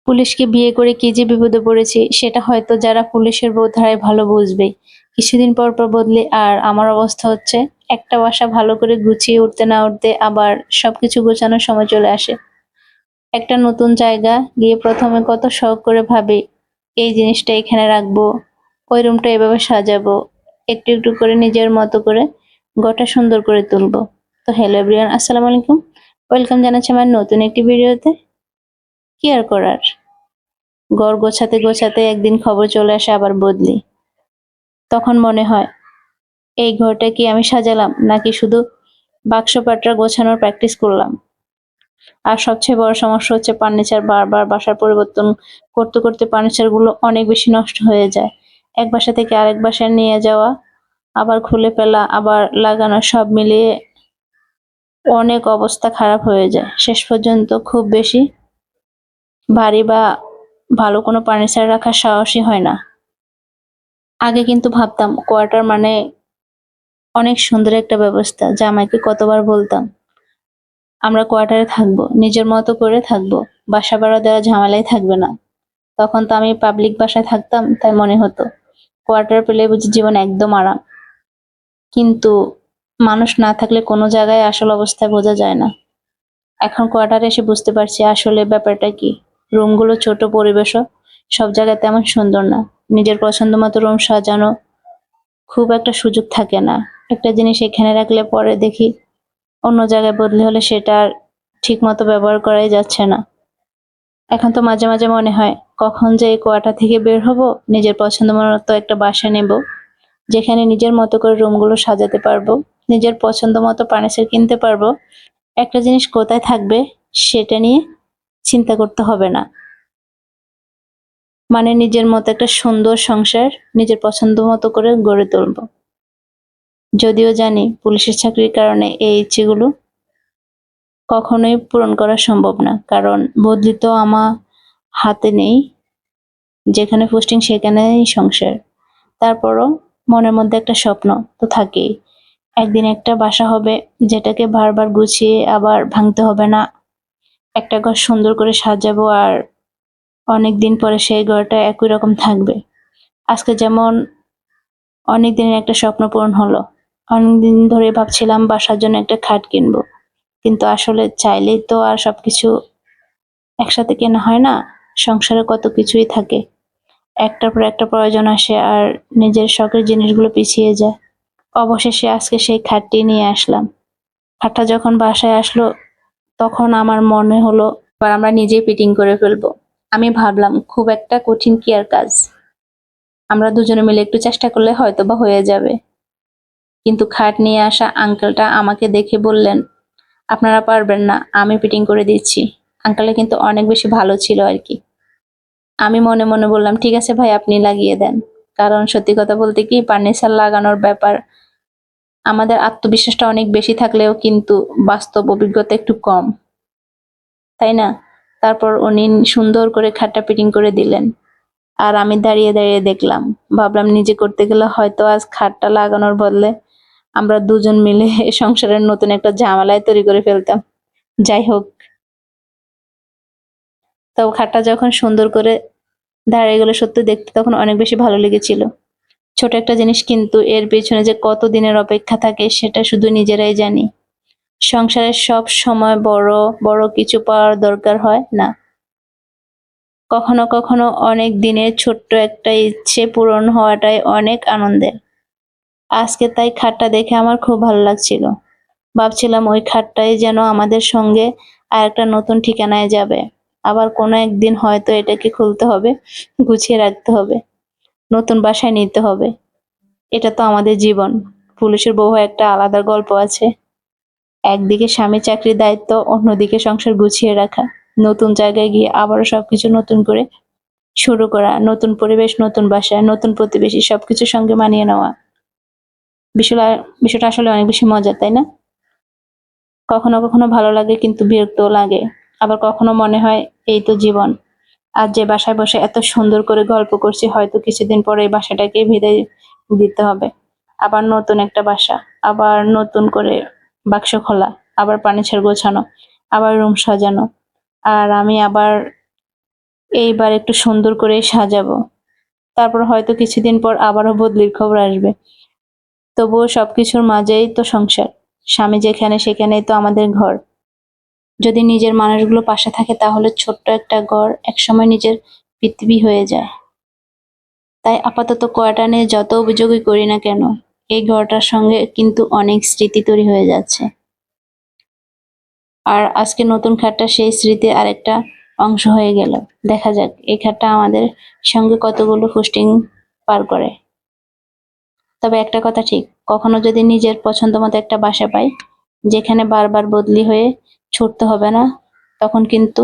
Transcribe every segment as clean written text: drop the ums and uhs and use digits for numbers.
পুলিশকে বিয়ে করে কি যে বিপদে পড়েছি সেটা হয়তো যারা পুলিশের বউ তারাই ভালো বুঝবে। কিছুদিন পর পর বদলে আর আমার অবস্থা হচ্ছে একটা বাসা ভালো করে গুছিয়ে উঠতে না উঠতে আবার সবকিছু গোছানোর সময় চলে আসে। একটা নতুন জায়গা গিয়ে প্রথমে কত শখ করে ভাবি এই জিনিসটা এখানে রাখবো, ওই রুমটা এভাবে সাজাবো, একটু একটু করে নিজের মতো করে ঘরটা সুন্দর করে তুলবো। তো হ্যালো এভরিওয়ান, আসসালামু আলাইকুম। ওয়েলকাম জানাচ্ছি আমার নতুন একটি ভিডিওতে। কি আর করার, ঘর গোছাতে গোছাতে একদিন খবর চলে আসে আবার বদলি। তখন মনে হয় এই ঘরটা কি আমি সাজালাম নাকি শুধু বাক্স পাটরা গোছানোর প্র্যাকটিস করলাম। আর সবচেয়ে বড় সমস্যা হচ্ছে ফার্নিচার বারবার বাসার পরিবর্তন করতে করতে ফার্নিচার গুলো অনেক বেশি নষ্ট হয়ে যায়। এক বাসা থেকে আরেক বাসায় নিয়ে যাওয়া, আবার খুলে ফেলা, আবার লাগানো, সব মিলিয়ে অনেক অবস্থা খারাপ হয়ে যায়। শেষ পর্যন্ত খুব বেশি ভারী বা ভালো কোনো ফার্নিচার রাখার সাহসই হয় না। আগে কিন্তু ভাবতাম কোয়ার্টার মানে অনেক সুন্দর একটা ব্যবস্থা, জামাইকে কতবার বলতাম আমরা কোয়ার্টারে থাকবো, নিজের মতো করে থাকবো, বাসা ভাড়া দেওয়া ঝামেলাই থাকবে না। তখন তো আমি পাবলিক বাসায় থাকতাম, তাই মনে হতো কোয়ার্টার পেলে বুঝি জীবন একদম আরাম। কিন্তু মানুষ না থাকলে কোনো জায়গায় আসল অবস্থা বোঝা যায় না। এখন কোয়ার্টারে এসে বুঝতে পারছি আসলে ব্যাপারটা কি। রুমগুলো ছোট, পরিবেশও সব জায়গায় তেমন সুন্দর না। নিজের পছন্দ মতো রুম সাজানো খুব একটা সুযোগ থাকে না। একটা জিনিস এখানে রাখলে পরে দেখি অন্য জায়গায় বদলি হলে সেটা আর ঠিক মতো ব্যবহার করাই যাচ্ছে না। এখন তো মাঝে মাঝে মনে হয় কখন যে এই কোয়ার্টার থেকে বের হব, নিজের পছন্দ মতো একটা বাসা নেব, যেখানে নিজের মতো করে রুমগুলো সাজাতে পারবো, নিজের পছন্দ মতো ফার্নিচার কিনতে পারবো। একটা জিনিস কোথায় থাকবে সেটা নিয়ে চিন্তা করতে হবে না। মানে নিজের মতো একটা সুন্দর সংসার নিজের পছন্দ মতো করে গড়ে তুলবো। যদিও জানি পুলিশের চাকরির কারণে এই ইচ্ছেগুলো কখনোই পূরণ করা সম্ভব না, কারণ বদলি তো আমার হাতে নেই। যেখানে পোস্টিং সেখানেই সংসার। তারপরও মনের মধ্যে একটা স্বপ্ন তো থাকেই, একদিন একটা বাসা হবে যেটাকে বারবার গুছিয়ে আবার ভাঙতে হবে না। একটা ঘর সুন্দর করে সাজাবো আর অনেকদিন পরে সেই ঘরটা একই রকম থাকবে। আজকে যেমন অনেক দিনের একটা স্বপ্ন পূরণ হলো। অনেকদিন ধরে ভাবছিলাম বাসার জন্য একটা খাট কিনবো, কিন্তু আসলে চাইলেই তো আর সবকিছু একসাথে কেনা হয় না। সংসারে কত কিছুই থাকে, একটার পর একটা প্রয়োজন আসে আর নিজের শখের জিনিসগুলো পিছিয়ে যায়। অবশেষে আজকে সেই খাটটি নিয়ে আসলাম। খাটটা যখন বাসায় আসলো তখন আমার মনে হলো এবার আমরা নিজেই ফিটিং করে ফেলবো। আমি ভাবলাম খুব একটা কঠিন কি আর কাজ, আমরা দুজনে মিলে একটু চেষ্টা করলে হয়তো বা হয়ে যাবে। কিন্তু খাট নিয়ে আসা আঙ্কেলটা আমাকে দেখে বললেন আপনারা পারবেন না, আমি ফিটিং করে দিচ্ছি। আঙ্কেলটা কিন্তু অনেক বেশি ভালো ছিল আর কি। আমি মনে মনে বললাম ঠিক আছে ভাই, আপনি লাগিয়ে দেন। কারণ সত্যি কথা বলতে কি, ফার্নিচার লাগানোর ব্যাপার আমাদের আত্মবিশ্বাসটা অনেক বেশি থাকলেও কিন্তু বাস্তব অভিজ্ঞতা একটু কম, তাই না? তারপর উনি সুন্দর করে খাটটা ফিটিং করে দিলেন আর আমি দাঁড়িয়ে দাঁড়িয়ে দেখলাম। ভাবলাম নিজে করতে গেলে হয়তো আজ খাটটা লাগানোর বদলে আমরা দুজন মিলে সংসারের নতুন একটা ঝামেলায় তৈরি করে ফেলতাম। যাই হোক, তো খাটটা যখন সুন্দর করে দাঁড়িয়ে গেল সত্যি দেখতে তখন অনেক বেশি ভালো লেগেছিল। ছোট একটা জিনিস কিন্তু এর পেছনে যে কত দিনের অপেক্ষা থাকে সেটা শুধু নিজেরাই জানি। সংসারে সব সময় বড় বড় কিছু পাওয়ার দরকার হয় না। কখনো কখনো অনেক দিনের ছোট্ট একটা ইচ্ছে পূরণ হওয়াটাই অনেক আনন্দের। আজকে তাই খাটটা দেখে আমার খুব ভালো লাগছিল। ভাবছিলাম ওই খাটটাই যেন আমাদের সঙ্গে আর একটা নতুন ঠিকানায় যাবে। আবার কোনো একদিন হয়তো এটাকে খুলতে হবে, গুছিয়ে রাখতে হবে, নতুন বাসায় নিতে হবে। এটা তো আমাদের জীবন। পুলিশের বউ হয়ে একটা আলাদা গল্প আছে। একদিকে স্বামী চাকরির দায়িত্ব, অন্যদিকে সংসার গুছিয়ে রাখা, নতুন জায়গায় গিয়ে আবারও সবকিছু নতুন করে শুরু করা, নতুন পরিবেশ, নতুন বাসা, নতুন প্রতিবেশী, সবকিছুর সঙ্গে মানিয়ে নেওয়া। বিষয়টা বিষয়টা আসলে অনেক বেশি মজার, তাই না? কখনো কখনো ভালো লাগে কিন্তু বিরক্তও লাগে। আবার কখনো মনে হয় এই তো জীবন। আজ যে বাসায় বসে এত সুন্দর করে গল্প করছি, হয়তো কিছুদিন পরে এই বাসাটাকে বিদায় দিতে হবে। আবার নতুন একটা বাসা, আবার নতুন করে বাক্স খোলা, আবার ফার্নিচার গোছানো, আবার রুম সাজানো। আর আমি আবার এইবার একটু সুন্দর করে সাজাবো। তারপর হয়তো কিছুদিন পর আবারও বদলির খবর আসবে। তবুও সবকিছুর মাঝেই তো সংসার। স্বামী যেখানে সেখানেই তো আমাদের ঘর। যদি নিজের মানুষগুলো পাশে থাকে তাহলে ছোট্ট একটা ঘর একসময় নিজের পৃথিবী হয়ে যায়। তাই আপাতত কয়টা নিয়ে যত অভিযোগই করি না কেন, এই ঘরটার সঙ্গে কিন্তু অনেক স্মৃতি তৈরি হয়ে যাচ্ছে। আর আজকে নতুন খাটটা সেই স্মৃতির আরেকটা অংশ হয়ে গেল। দেখা যাক এই খাটটা আমাদের সঙ্গে কতগুলো ফুস্টিং পার করে। তবে একটা কথা ঠিক, কখনো যদি নিজের পছন্দ মতো একটা বাসা পাই, যেখানে বারবার বদলি হয়ে ছুটতে হবে না, তখন কিন্তু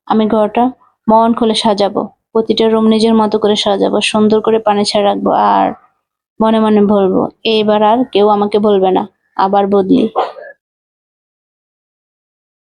আমি ঘরটা মন খুলে সাজাবো। প্রতিটা রুম নিজের মতো করে সাজাবো, সুন্দর করে ফার্নিচার রাখবো আর মনে মনে বলবো, এইবার আর কেউ আমাকে বলবে না আবার বদলি।